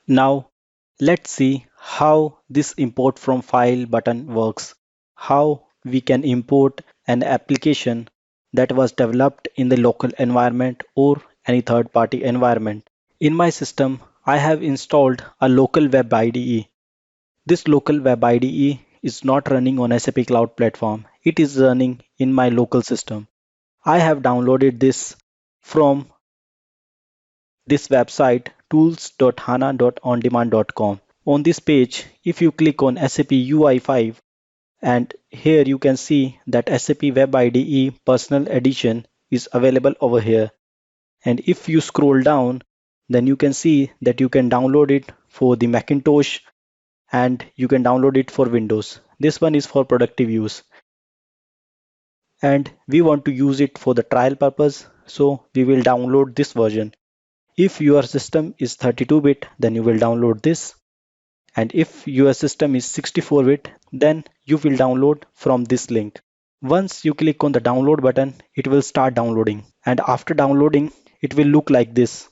Now let's see how this import from file button works, how we can import an application that was developed in the local environment or any third-party environment. In my system, I have installed a local web IDE. This local web IDE is not running on SAP Cloud Platform. It is running in my local system. I have downloaded this from this website tools.hana.ondemand.com. On this page, if you click on SAP UI5, and here you can see that SAP Web IDE Personal Edition is available over here. And if you scroll down, then you can see that you can download it for the Macintosh and you can download it for Windows. This one is for productive use. And we want to use it for the trial purpose, so we will download this version. If your system is 32-bit, then you will download this. And if your system is 64-bit, then you will download from this link. Once you click on the download button, it will start downloading. And after downloading, it will look like this.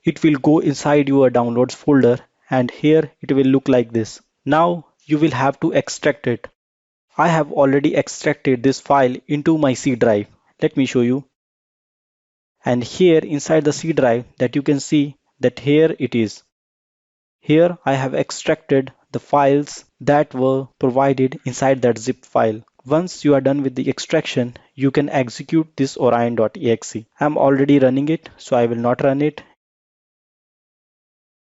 It will go inside your downloads folder and here it will look like this. Now you will have to extract it. I have already extracted this file into my C drive. Let me show you. And here inside the C drive that you can see that here it is. Here I have extracted the files that were provided inside that zip file. Once you are done with the extraction, you can execute this orion.exe. I'm already running it, so I will not run it.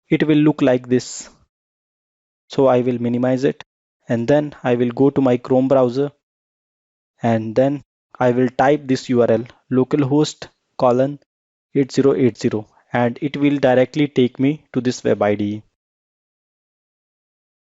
It will look like this. So I will minimize it and then I will go to my Chrome browser and then I will type this URL localhost colon 8080 and it will directly take me to this web IDE.